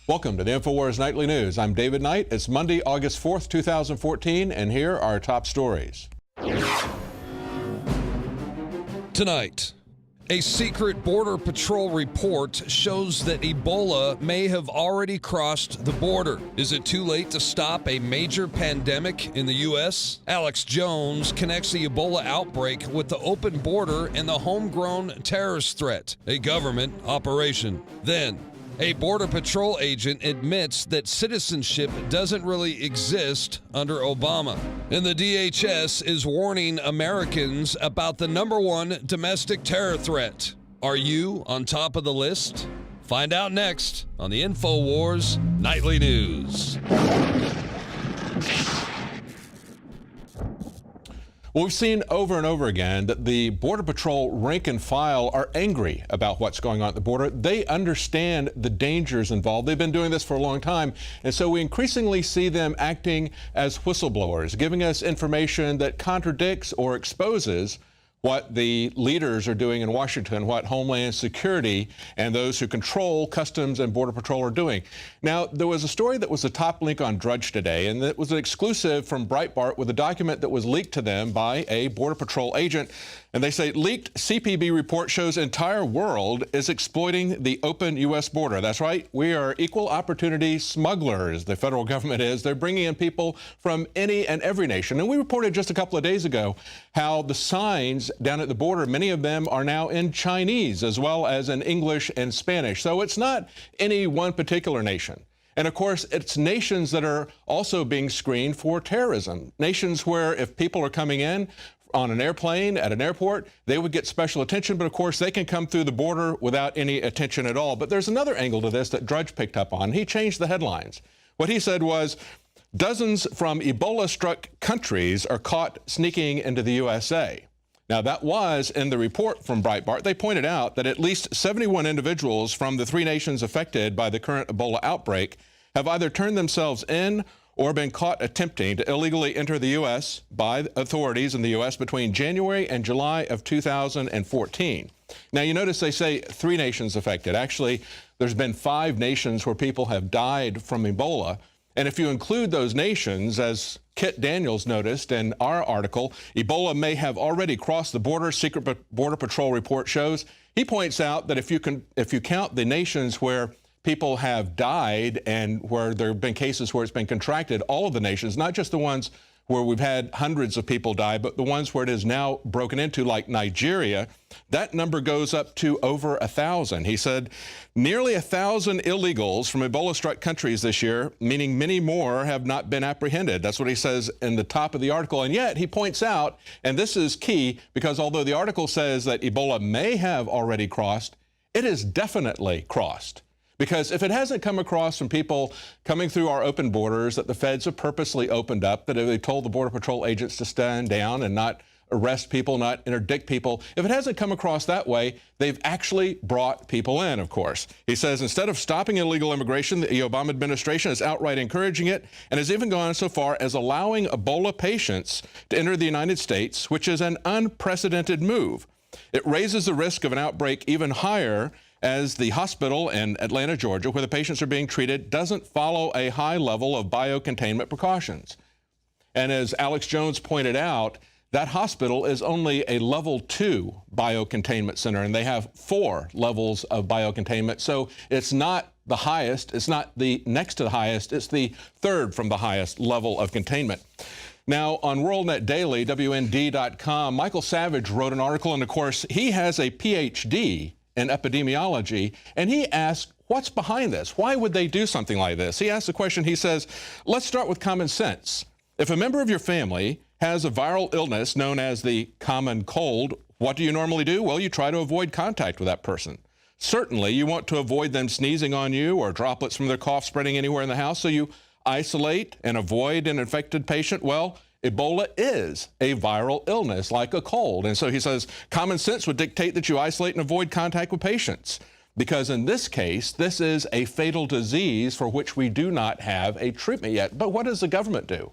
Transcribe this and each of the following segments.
Welcome to the INFOWARS Nightly News. I'm David Knight. It's Monday, August 4th, 2014, and here are our top stories. Tonight, a secret Border Patrol report shows that Ebola may have already crossed the border. Is it too late to stop a major pandemic in the U.S.? Alex Jones connects the Ebola outbreak with the open border and the homegrown terrorist threat, a government operation. Then, a Border Patrol agent admits that citizenship doesn't really exist under Obama. And the DHS is warning Americans about the #1 domestic terror threat. Are you on top of the list? Find out next on the INFOWARS Nightly News. Well, we've seen over and over again that the Border Patrol rank and file are angry about what's going on at the border. They understand the dangers involved. They've been doing this for a long time, and so we increasingly see them acting as whistleblowers, giving us information that contradicts or exposes what the leaders are doing in Washington, what Homeland Security and those who control Customs and Border Patrol are doing. Now, there was a story that was the top link on Drudge today, and it was an exclusive from Breitbart with a document that was leaked to them by a Border Patrol agent. And they say, leaked CPB report shows entire world is exploiting the open U.S. border. That's right. We are equal opportunity smugglers, the federal government is. They're bringing in people from any and every nation. And we reported just a couple of days ago how the signs down at the border, many of them are now in Chinese as well as in English and Spanish. So it's not any one particular nation. And of course, it's nations that are also being screened for terrorism. Nations where if people are coming in on an airplane at an airport, they would get special attention, but of course they can come through the border without any attention at all. But there's another angle to this that Drudge picked up on. He changed the headlines. What he said was, dozens from Ebola-struck countries are caught sneaking into the USA. Now, that was in the report from Breitbart. They pointed out that at least 71 individuals from the 3 nations affected by the current Ebola outbreak have either turned themselves in or been caught attempting to illegally enter the U.S. by authorities in the U.S. between January and July of 2014. Now, you notice they say 3 nations affected. Actually, there's been 5 nations where people have died from Ebola. And if you include those nations, as Kit Daniels noticed in our article, Ebola may have already crossed the border, Secret Border Patrol report shows. He points out that if you count the nations where people have died and where there have been cases where it's been contracted, all of the nations, not just the ones where we've had hundreds of people die, but the ones where it is now broken into, like Nigeria, that number goes up to over 1,000. He said nearly 1,000 illegals from Ebola-struck countries this year, meaning many more have not been apprehended. That's what he says in the top of the article. And yet he points out, and this is key, because although the article says that Ebola may have already crossed, it is definitely crossed. Because if it hasn't come across from people coming through our open borders that the feds have purposely opened up, that they told the Border Patrol agents to stand down and not arrest people, not interdict people, if it hasn't come across that way, they've actually brought people in, of course. He says instead of stopping illegal immigration, the Obama administration is outright encouraging it and has even gone so far as allowing Ebola patients to enter the United States, which is an unprecedented move. It raises the risk of an outbreak even higher as the hospital in Atlanta, Georgia, where the patients are being treated, doesn't follow a high level of biocontainment precautions. And as Alex Jones pointed out, that hospital is only a level 2 biocontainment center, and they have 4 levels of biocontainment. So it's not the highest, it's not the next to the highest, it's the 3rd from the highest level of containment. Now, on WorldNet Daily, WND.com, Michael Savage wrote an article, and of course, he has a PhD in epidemiology, and he asked, what's behind this? Why would they do something like this? He asked the question, he says, let's start with common sense. If a member of your family has a viral illness known as the common cold, what do you normally do? Well, you try to avoid contact with that person. Certainly, you want to avoid them sneezing on you or droplets from their cough spreading anywhere in the house, so you isolate and avoid an infected patient. Well, Ebola is a viral illness like a cold. And so he says common sense would dictate that you isolate and avoid contact with patients, because in this case, this is a fatal disease for which we do not have a treatment yet. But what does the government do?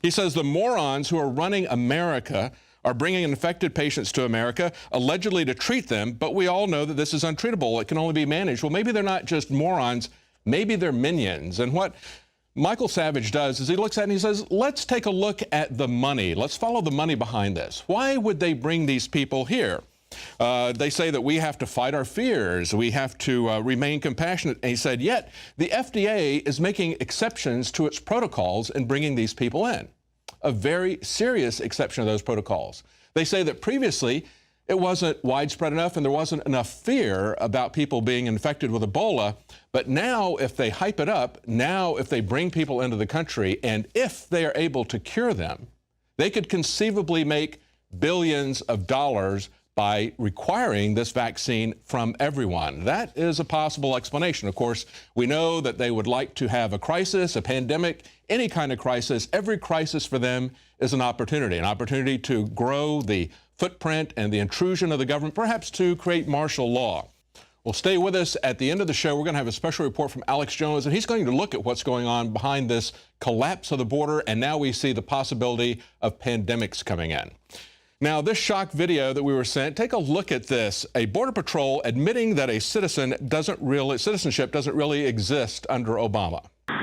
He says the morons who are running America are bringing infected patients to America, allegedly to treat them, but we all know that this is untreatable. It can only be managed. Well, maybe they're not just morons. maybe they're minions. And what Michael Savage does is he looks at it and he says, let's take a look at the money. Let's follow the money behind this. Why would they bring these people here? They say that we have to fight our fears. We have to remain compassionate. And he said, yet the FDA is making exceptions to its protocols in bringing these people in. A very serious exception of those protocols. They say that previously it wasn't widespread enough and there wasn't enough fear about people being infected with Ebola. But now if they hype it up, now if they bring people into the country and if they are able to cure them, they could conceivably make billions of dollars by requiring this vaccine from everyone. That is a possible explanation. Of course, we know that they would like to have a crisis, a pandemic, any kind of crisis. Every crisis for them is an opportunity to grow the footprint and the intrusion of the government, perhaps to create martial law. Well, stay with us. At the end of the show, we're going to have a special report from Alex Jones, and he's going to look at what's going on behind this collapse of the border, and now we see the possibility of pandemics coming in. Now, this shock video that we were sent, take a look at this. A Border Patrol admitting that a citizenship doesn't really exist under Obama. How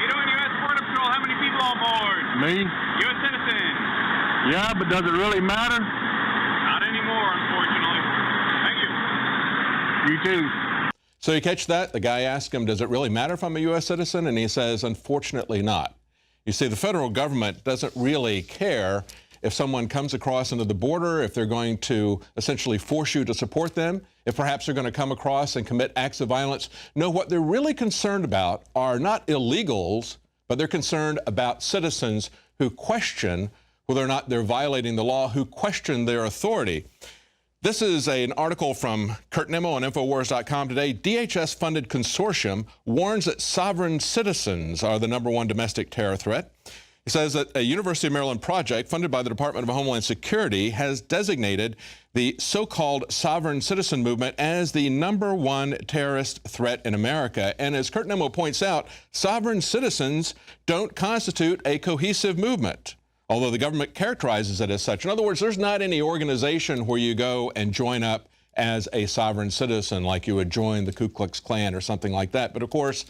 you doing, U.S. Border Patrol? How many people on board? Me? U.S. citizen. Yeah, but does it really matter? Not anymore, unfortunately. Thank you. You too. So you catch that? The guy asked him, does it really matter if I'm a U.S. citizen? And he says, unfortunately not. You see, the federal government doesn't really care if someone comes across into the border, if they're going to essentially force you to support them, if perhaps they're going to come across and commit acts of violence. No, what they're really concerned about are not illegals, but they're concerned about citizens who question whether or not they're violating the law, who question their authority. This is an article from Kurt Nimmo on INFOWARS.com today. DHS-funded consortium warns that sovereign citizens are the #1 domestic terror threat. He says that a University of Maryland project funded by the Department of Homeland Security has designated the so-called sovereign citizen movement as the #1 terrorist threat in America. And as Kurt Nimmo points out, sovereign citizens don't constitute a cohesive movement, although the government characterizes it as such. In other words, there's not any organization where you go and join up as a sovereign citizen like you would join the Ku Klux Klan or something like that. But of course,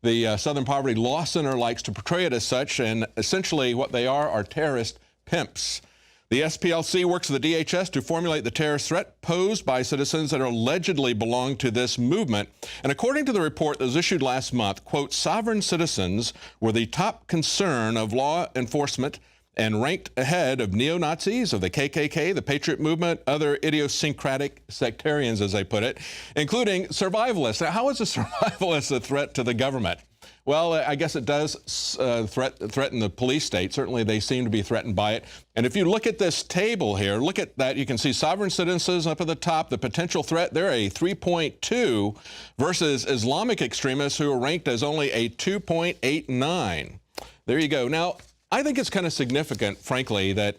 the Southern Poverty Law Center likes to portray it as such, and essentially what they are terrorist pimps. The SPLC works with the DHS to formulate the terrorist threat posed by citizens that allegedly belong to this movement. And according to the report that was issued last month, quote, sovereign citizens were the top concern of law enforcement and ranked ahead of neo-Nazis, of the KKK, the Patriot Movement, other idiosyncratic sectarians, as they put it, including survivalists. Now, how is a survivalist a threat to the government? Well, I guess it does threaten the police state. Certainly, they seem to be threatened by it. And if you look at this table here, look at that. You can see sovereign citizens up at the top, the potential threat. They're a 3.2 versus Islamic extremists who are ranked as only a 2.89. There you go. Now, I think it's kind of significant, frankly, that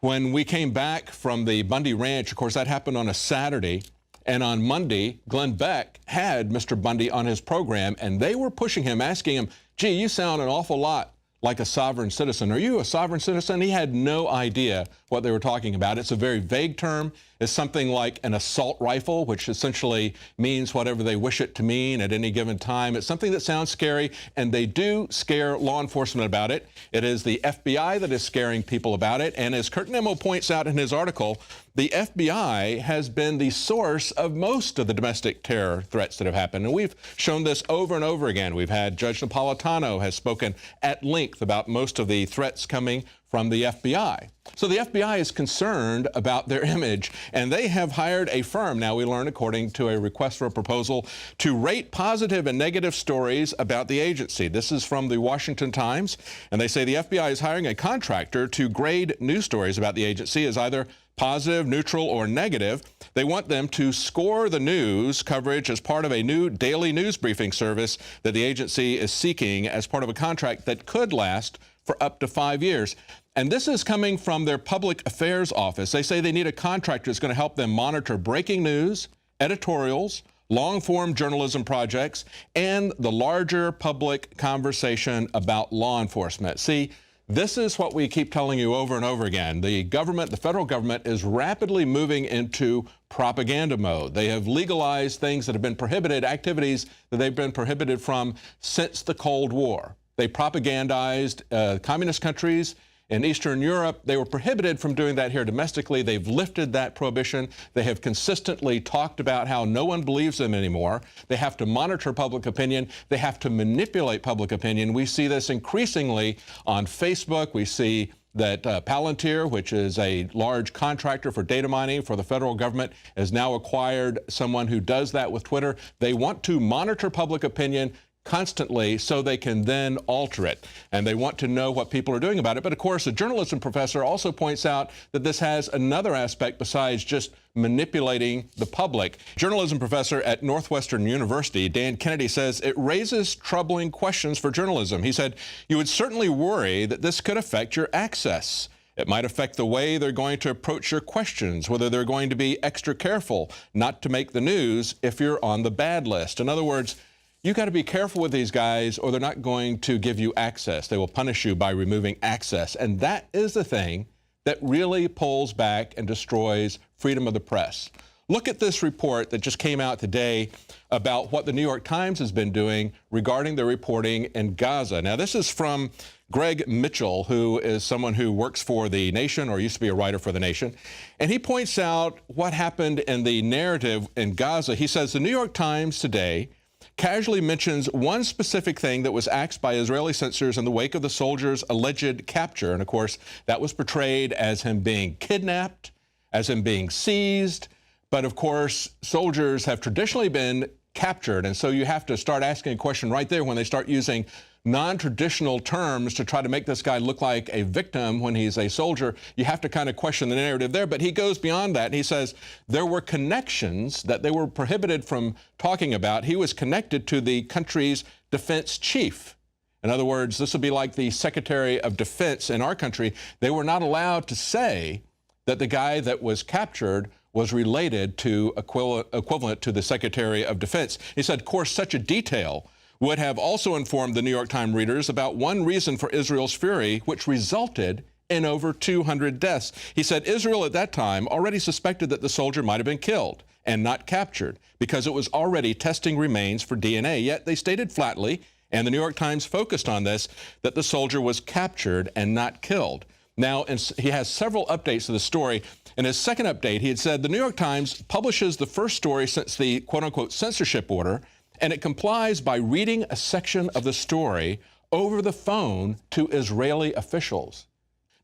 when we came back from the Bundy Ranch, of course, that happened on a Saturday, and on Monday, Glenn Beck had Mr. Bundy on his program, and they were pushing him, asking him, gee, you sound an awful lot like a sovereign citizen. Are you a sovereign citizen? He had no idea what they were talking about. It's a very vague term. It's something like an assault rifle, which essentially means whatever they wish it to mean at any given time. It's something that sounds scary, and they do scare law enforcement about it. It is the FBI that is scaring people about it. And as Kurt Nimmo points out in his article, the FBI has been the source of most of the domestic terror threats that have happened. And we've shown this over and over again. We've had Judge Napolitano has spoken at length about most of the threats coming from the FBI. So the FBI is concerned about their image, and they have hired a firm, now we learn according to a request for a proposal, to rate positive and negative stories about the agency. This is from the Washington Times, and they say the FBI is hiring a contractor to grade news stories about the agency as either positive, neutral, or negative. They want them to score the news coverage as part of a new daily news briefing service that the agency is seeking as part of a contract that could last for up to 5 years. And this is coming from their public affairs office. They say they need a contractor that's going to help them monitor breaking news, editorials, long-form journalism projects, and the larger public conversation about law enforcement. See, This is what we keep telling you over and over again. The government, the federal government, is rapidly moving into propaganda mode. They have legalized things that have been prohibited, activities that they've been prohibited from since the Cold War. They propagandized communist countries in Eastern Europe. They were prohibited from doing that here domestically. They've lifted that prohibition. They have consistently talked about how no one believes them anymore. They have to monitor public opinion. They have to manipulate public opinion. We see this increasingly on Facebook. We see that Palantir, which is a large contractor for data mining for the federal government, has now acquired someone who does that with Twitter. They want to monitor public opinion constantly so they can then alter it. And they want to know what people are doing about it. But of course, a journalism professor also points out that this has another aspect besides just manipulating the public. Journalism professor at Northwestern University, Dan Kennedy, says it raises troubling questions for journalism. He said, "You would certainly worry that this could affect your access. It might affect the way they're going to approach your questions, whether they're going to be extra careful not to make the news if you're on the bad list." In other words, you got to be careful with these guys or they're not going to give you access. They will punish you by removing access. And that is the thing that really pulls back and destroys freedom of the press. Look at this report that just came out today about what the New York Times has been doing regarding their reporting in Gaza. Now, this is from Greg Mitchell, who is someone who works for The Nation or used to be a writer for The Nation. And he points out what happened in the narrative in Gaza. He says the New York Times today casually mentions one specific thing that was axed by Israeli censors in the wake of the soldiers' alleged capture. And of course, that was portrayed as him being kidnapped, as him being seized. But of course, soldiers have traditionally been captured. And so you have to start asking a question right there when they start using non-traditional terms to try to make this guy look like a victim when he's a soldier. You have to kind of question the narrative there. But he goes beyond that. And he says there were connections that they were prohibited from talking about. He was connected to the country's defense chief. In other words, this would be like the Secretary of Defense in our country. They were not allowed to say that the guy that was captured was related to equivalent to the Secretary of Defense. He said, of course, such a detail would have also informed the New York Times readers about one reason for Israel's fury, which resulted in over 200 deaths. He said Israel at that time already suspected that the soldier might have been killed and not captured because it was already testing remains for DNA. Yet they stated flatly, and the New York Times focused on this, that the soldier was captured and not killed. Now, he has several updates to the story. In his second update, he had said the New York Times publishes the first story since the quote-unquote censorship order, and it complies by reading a section of the story over the phone to Israeli officials.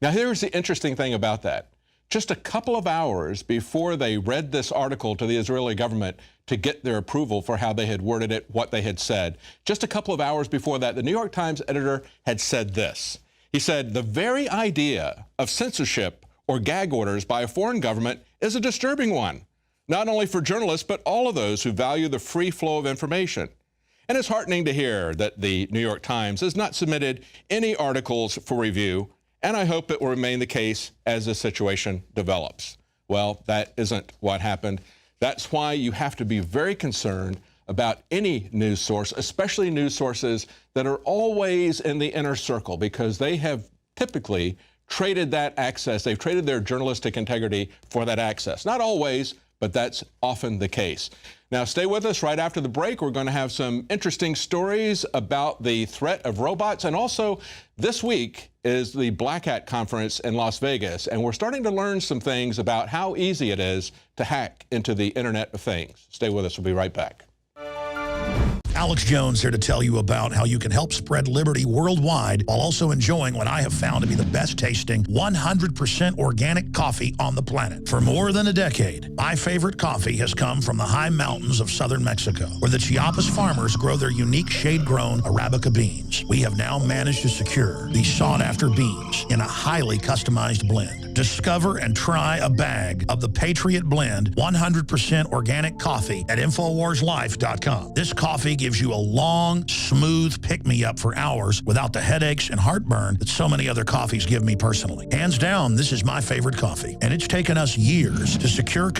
Now, here's the interesting thing about that. Just a couple of hours before they read this article to the Israeli government to get their approval for how they had worded it, what they had said, just a couple of hours before that, the New York Times editor had said this. He said, the very idea of censorship or gag orders by a foreign government is a disturbing one, not only for journalists, but all of those who value the free flow of information. And it's heartening to hear that the New York Times has not submitted any articles for review, and I hope it will remain the case as the situation develops. Well, that isn't what happened. That's why you have to be very concerned about any news source, especially news sources that are always in the inner circle, because they have typically traded that access. They've traded their journalistic integrity for that access. Not always, but that's often the case. Now, stay with us. Right after the break, we're going to have some interesting stories about the threat of robots. And also, this week is the Black Hat Conference in Las Vegas, and we're starting to learn some things about how easy it is to hack into the Internet of Things. Stay with us. We'll be right back. Alex Jones here to tell you about how you can help spread liberty worldwide while also enjoying what I have found to be the best tasting 100% organic coffee on the planet. For more than a decade, my favorite coffee has come from the high mountains of southern Mexico, where the Chiapas farmers grow their unique shade-grown Arabica beans. We have now managed to secure these sought-after beans in a highly customized blend. Discover and try a bag of the Patriot Blend 100% organic coffee at InfoWarsLife.com. This coffee gives you a long, smooth pick-me-up for hours without the headaches and heartburn that so many other coffees give me personally. Hands down, this is my favorite coffee, and it's taken us years to secure